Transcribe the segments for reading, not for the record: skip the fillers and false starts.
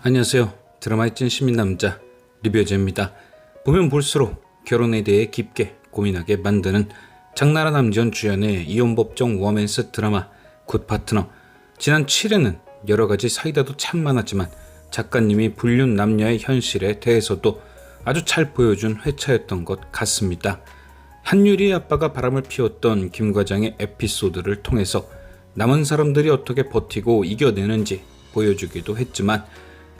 안녕하세요. 드라마의 찐 시민남자 리뷰어즈입니다. 보면 볼수록 결혼에 대해 깊게 고민하게 만드는 장나라 남지원 주연의 이혼법정 워맨스 드라마 굿파트너. 지난 7회는 여러가지 사이다도 참 많았지만 작가님이 불륜 남녀의 현실에 대해서도 아주 잘 보여준 회차였던 것 같습니다. 한유리의 아빠가 바람을 피웠던 김 과장의 에피소드를 통해서 남은 사람들이 어떻게 버티고 이겨내는지 보여주기도 했지만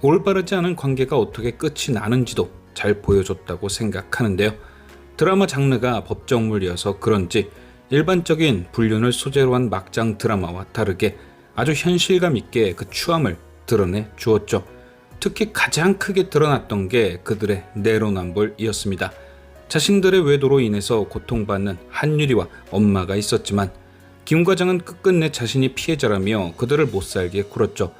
올바르지 않은 관계가 어떻게 끝이 나는지도 잘 보여줬다고 생각하는데요. 드라마 장르가 법정물이어서 그런지 일반적인 불륜을 소재로 한 막장 드라마와 다르게 아주 현실감 있게 그 추함을 드러내 주었죠. 특히 가장 크게 드러났던 게 그들의 내로남불이었습니다. 자신들의 외도로 인해서 고통받는 한유리와 엄마가 있었지만 김 과장은 끝끝내 자신이 피해자라며 그들을 못살게 굴었죠.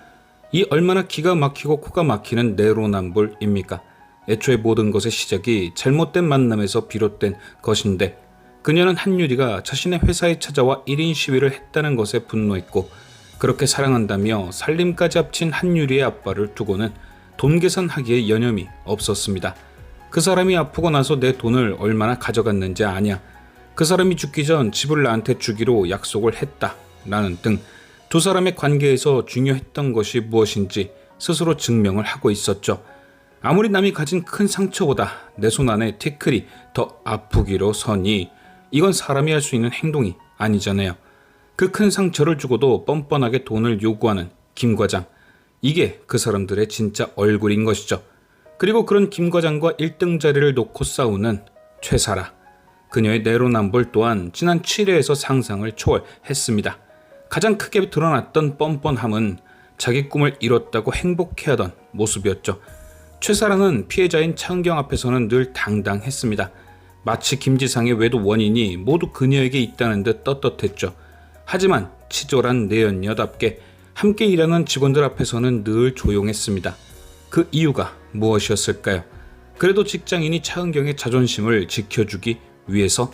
이 얼마나 기가 막히고 코가 막히는 내로남불입니까? 애초에 모든 것의 시작이 잘못된 만남에서 비롯된 것인데 그녀는 한유리가 자신의 회사에 찾아와 1인 시위를 했다는 것에 분노했고 그렇게 사랑한다며 살림까지 합친 한유리의 아빠를 두고는 돈 계산하기에 여념이 없었습니다. 그 사람이 아프고 나서 내 돈을 얼마나 가져갔는지 아냐. 그 사람이 죽기 전 집을 나한테 주기로 약속을 했다. 라는 등 두 사람의 관계에서 중요했던 것이 무엇인지 스스로 증명을 하고 있었죠. 아무리 남이 가진 큰 상처보다 내 손 안에 티끌이 더 아프기로 서니 이건 사람이 할 수 있는 행동이 아니잖아요. 그 큰 상처를 주고도 뻔뻔하게 돈을 요구하는 김 과장. 이게 그 사람들의 진짜 얼굴인 것이죠. 그리고 그런 김 과장과 1등 자리를 놓고 싸우는 최사라. 그녀의 내로남불 또한 지난 7회에서 상상을 초월했습니다. 가장 크게 드러났던 뻔뻔함은 자기 꿈을 이뤘다고 행복해하던 모습이었죠. 최사라는 피해자인 차은경 앞에서는 늘 당당했습니다. 마치 김지상의 외도 원인이 모두 그녀에게 있다는 듯 떳떳했죠. 하지만 치졸한 내연녀답게 함께 일하는 직원들 앞에서는 늘 조용했습니다. 그 이유가 무엇이었을까요? 그래도 직장인이 차은경의 자존심을 지켜주기 위해서?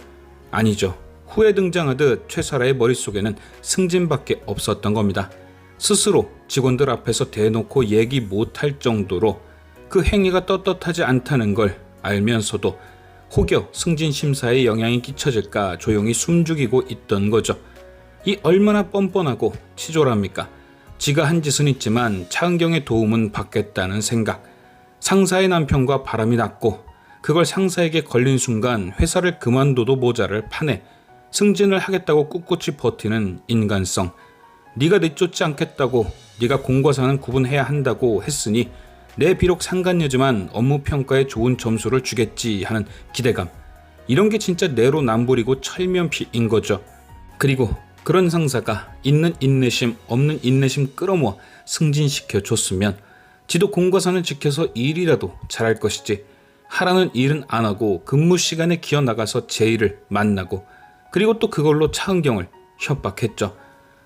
아니죠. 후에 등장하듯 최사라의 머릿속에는 승진밖에 없었던 겁니다. 스스로 직원들 앞에서 대놓고 얘기 못할 정도로 그 행위가 떳떳하지 않다는 걸 알면서도 혹여 승진 심사에 영향이 끼쳐질까 조용히 숨죽이고 있던 거죠. 이 얼마나 뻔뻔하고 치졸합니까? 지가 한 짓은 있지만 차은경의 도움은 받겠다는 생각. 상사의 남편과 바람이 났고 그걸 상사에게 걸린 순간 회사를 그만둬도 모자를 파내 승진을 하겠다고 꿋꿋이 버티는 인간성. 네가 내쫓지 않겠다고, 네가 공과사는 구분해야 한다고 했으니 내 비록 상간녀지만 업무 평가에 좋은 점수를 주겠지 하는 기대감. 이런 게 진짜 내로남불이고 철면피인 거죠. 그리고 그런 상사가 있는 인내심 없는 인내심 끌어모아 승진시켜 줬으면 지도 공과사는 지켜서 일이라도 잘할 것이지 하라는 일은 안 하고 근무 시간에 기어 나가서 제의를 만나고 그리고 또 그걸로 차은경을 협박했죠.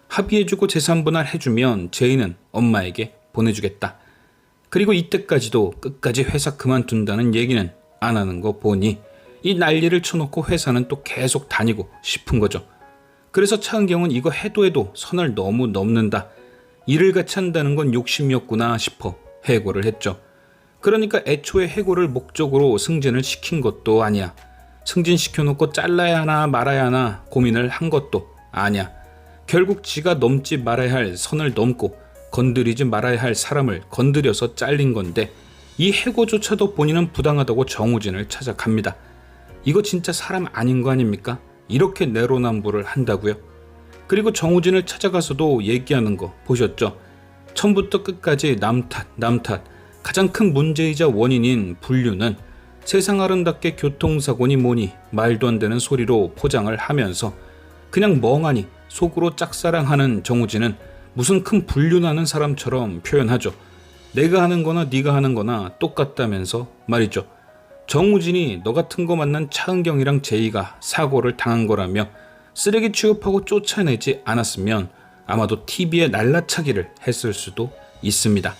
합의해주고 재산분할 해주면 제의는 엄마에게 보내주겠다. 그리고 이때까지도 끝까지 회사 그만둔다는 얘기는 안 하는 거 보니 이 난리를 쳐놓고 회사는 또 계속 다니고 싶은 거죠. 그래서 차은경은 이거 해도 선을 너무 넘는다. 일을 같이 한다는 건 욕심이었구나 싶어 해고를 했죠. 그러니까 애초에 해고를 목적으로 승진을 시킨 것도 아니야. 승진시켜놓고 잘라야 하나 말아야 하나 고민을 한 것도 아니야. 결국 지가 넘지 말아야 할 선을 넘고 건드리지 말아야 할 사람을 건드려서 잘린 건데 이 해고조차도 본인은 부당하다고 정우진을 찾아갑니다. 이거 진짜 사람 아닌 거 아닙니까? 이렇게 내로남불을 한다고요? 그리고 정우진을 찾아가서도 얘기하는 거 보셨죠? 처음부터 끝까지 남 탓. 가장 큰 문제이자 원인인 불륜은 세상 아름답게 교통사고니 뭐니 말도 안 되는 소리로 포장을 하면서 그냥 멍하니 속으로 짝사랑하는 정우진은 무슨 큰 불륜하는 사람처럼 표현하죠. 내가 하는 거나 네가 하는 거나 똑같다면서 말이죠. 정우진이 너 같은 거 만난 차은경이랑 제이가 사고를 당한 거라며 쓰레기 취급하고 쫓아내지 않았으면 아마도 TV에 날라차기를 했을 수도 있습니다.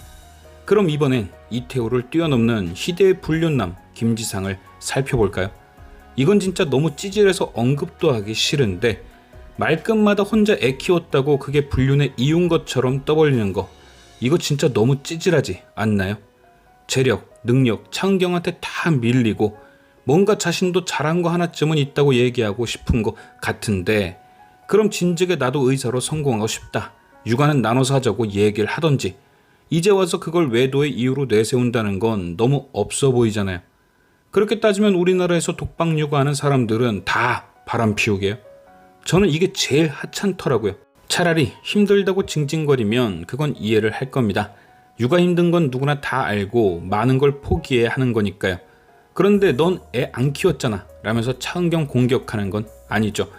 그럼 이번엔 이태호를 뛰어넘는 희대의 불륜남 김지상을 살펴볼까요? 이건 진짜 너무 찌질해서 언급도 하기 싫은데 말끝마다 혼자 애 키웠다고 그게 불륜의 이유인 것처럼 떠벌리는 거 이거 진짜 너무 찌질하지 않나요? 재력, 능력, 차은경한테 다 밀리고 뭔가 자신도 잘한 거 하나쯤은 있다고 얘기하고 싶은 거 같은데, 그럼 진즉에 나도 의사로 성공하고 싶다, 육아는 나눠서 하자고 얘기를 하던지, 이제 와서 그걸 외도의 이유로 내세운다는 건 너무 없어 보이잖아요. 그렇게 따지면 우리나라에서 독박 육아하는 사람들은 다 바람 피우게요. 저는 이게 제일 하찮더라고요. 차라리 힘들다고 징징거리면 그건 이해를 할 겁니다. 육아 힘든 건 누구나 다 알고 많은 걸 포기해야 하는 거니까요. 그런데 넌 애 안 키웠잖아 라면서 차은경 공격하는 건 아니죠.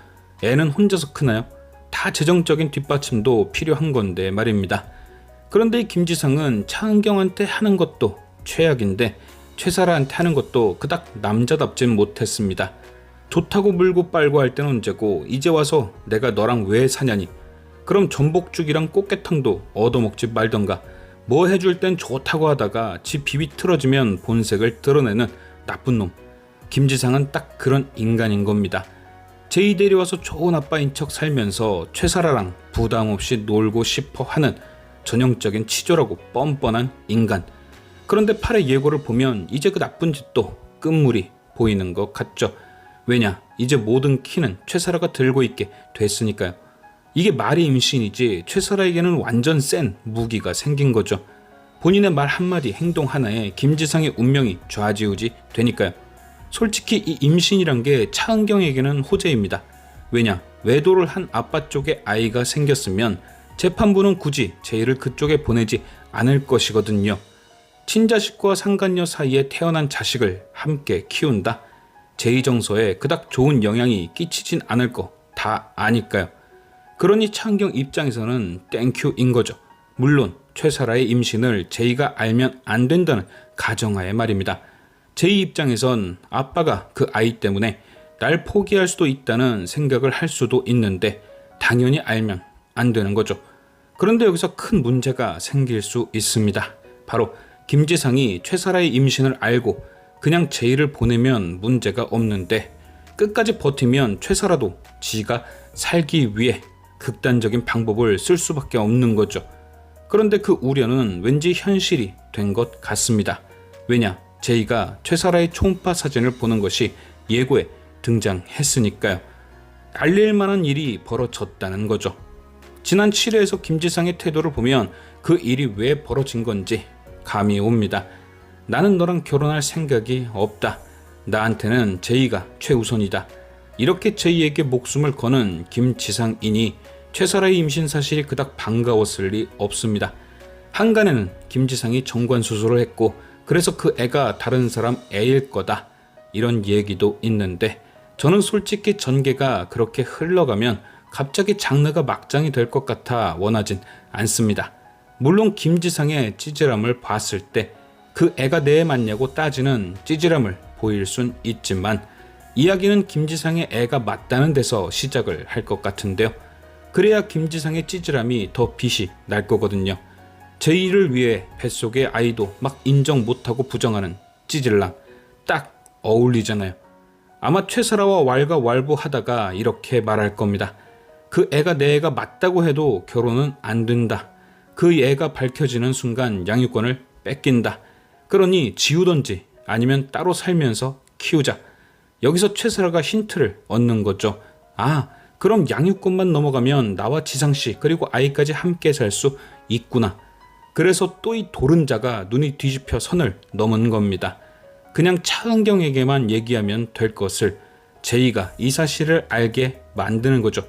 애는 혼자서 크나요? 다 재정적인 뒷받침도 필요한 건데 말입니다. 그런데 이 김지상은 차은경한테 하는 것도 최악인데 최사라한테 하는 것도 그닥 남자답진 못했습니다. 좋다고 물고 빨고 할 땐 언제고 이제 와서 내가 너랑 왜 사냐니, 그럼 전복죽이랑 꽃게탕도 얻어먹지 말던가, 뭐 해줄 땐 좋다고 하다가 지 비비 틀어지면 본색을 드러내는 나쁜 놈. 김지상은 딱 그런 인간인 겁니다. 제이 데려와서 좋은 아빠인 척 살면서 최사라랑 부담 없이 놀고 싶어 하는 전형적인 치졸하고 뻔뻔한 인간. 그런데 팔의 예고를 보면 이제 그 나쁜 짓도 끝물이 보이는 것 같죠. 왜냐, 이제 모든 키는 최사라가 들고 있게 됐으니까요. 이게 말이 임신이지 최사라에게는 완전 센 무기가 생긴 거죠. 본인의 말 한마디 행동 하나에 김지상의 운명이 좌지우지 되니까요. 솔직히 이 임신이란 게 차은경에게는 호재입니다. 왜냐, 외도를 한 아빠 쪽에 아이가 생겼으면 재판부는 굳이 제이를 그쪽에 보내지 않을 것이거든요. 친자식과 상간녀 사이에 태어난 자식을 함께 키운다? 제이 정서에 그닥 좋은 영향이 끼치진 않을 거 다 아니까요. 그러니 차은경 입장에서는 땡큐인 거죠. 물론 최사라의 임신을 제이가 알면 안 된다는 가정하에 말입니다. 제이 입장에선 아빠가 그 아이 때문에 날 포기할 수도 있다는 생각을 할 수도 있는데 당연히 알면 안 되는 거죠. 그런데 여기서 큰 문제가 생길 수 있습니다. 바로 김지상이 최사라의 임신을 알고 그냥 제이를 보내면 문제가 없는데 끝까지 버티면 최사라도 지가 살기 위해 극단적인 방법을 쓸 수밖에 없는 거죠. 그런데 그 우려는 왠지 현실이 된 것 같습니다. 왜냐, 제이가 최사라의 초음파 사진을 보는 것이 예고에 등장했으니까요. 알릴 만한 일이 벌어졌다는 거죠. 지난 7회에서 김지상의 태도를 보면 그 일이 왜 벌어진 건지 감이 옵니다. 나는 너랑 결혼할 생각이 없다. 나한테는 제이가 최우선이다. 이렇게 제이에게 목숨을 거는 김지상이니 최사라의 임신 사실이 그닥 반가웠을 리 없습니다. 한간에는 김지상이 정관수술을 했고 그래서 그 애가 다른 사람 애일 거다, 이런 얘기도 있는데 저는 솔직히 전개가 그렇게 흘러가면 갑자기 장르가 막장이 될 것 같아 원하진 않습니다. 물론 김지상의 찌질함을 봤을 때 그 애가 내 애 맞냐고 따지는 찌질함을 보일 순 있지만 이야기는 김지상의 애가 맞다는 데서 시작을 할 것 같은데요. 그래야 김지상의 찌질함이 더 빛이 날 거거든요. 제이를 위해 뱃속의 아이도 막 인정 못하고 부정하는 찌질남, 딱 어울리잖아요. 아마 최사라와 왈가왈부하다가 이렇게 말할 겁니다. 그 애가 내 애가 맞다고 해도 결혼은 안 된다. 그 애가 밝혀지는 순간 양육권을 뺏긴다. 그러니 지우던지 아니면 따로 살면서 키우자. 여기서 최사라가 힌트를 얻는 거죠. 아, 그럼 양육권만 넘어가면 나와 지상씨 그리고 아이까지 함께 살 수 있구나. 그래서 또 이 도른자가 눈이 뒤집혀 선을 넘은 겁니다. 그냥 차은경에게만 얘기하면 될 것을 제이가 이 사실을 알게 만드는 거죠.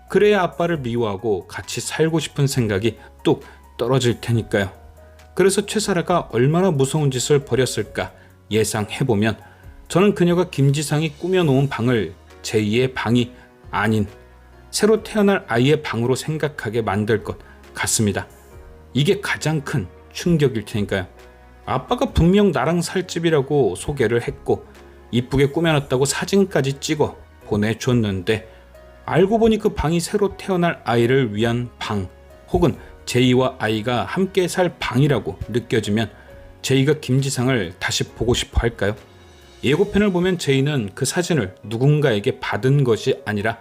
그래야 아빠를 미워하고 같이 살고 싶은 생각이 뚝 떨어질 테니까요. 그래서 최사라가 얼마나 무서운 짓을 벌였을까 예상해보면 저는 그녀가 김지상이 꾸며놓은 방을 제이의 방이 아닌 새로 태어날 아이의 방으로 생각하게 만들 것 같습니다. 이게 가장 큰 충격일 테니까요. 아빠가 분명 나랑 살 집이라고 소개를 했고 이쁘게 꾸며놨다고 사진까지 찍어 보내줬는데 알고 보니 그 방이 새로 태어날 아이를 위한 방, 혹은 제이와 아이가 함께 살 방이라고 느껴지면 제이가 김지상을 다시 보고 싶어 할까요? 예고편을 보면 제이는 그 사진을 누군가에게 받은 것이 아니라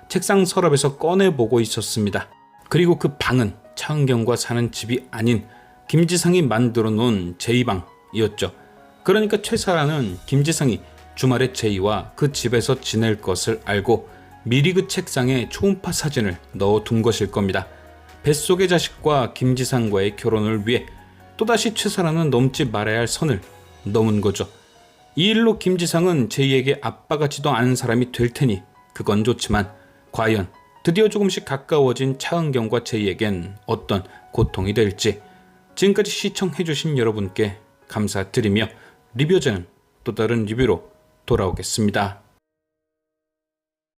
책상 서랍에서 꺼내보고 있었습니다. 그리고 그 방은 차은경과 사는 집이 아닌 김지상이 만들어 놓은 제이방이었죠. 그러니까 최사라는 김지상이 주말에 제이와 그 집에서 지낼 것을 알고 미리 그 책상에 초음파 사진을 넣어둔 것일 겁니다. 뱃속의 자식과 김지상과의 결혼을 위해 또다시 최사라는 넘지 말아야 할 선을 넘은 거죠. 이 일로 김지상은 제이에게 아빠 같지도 않은 사람이 될 테니 그건 좋지만 과연 드디어 조금씩 가까워진 차은경과 제이에겐 어떤 고통이 될지. 지금까지 시청해주신 여러분께 감사드리며 리뷰저는 또 다른 리뷰로 돌아오겠습니다.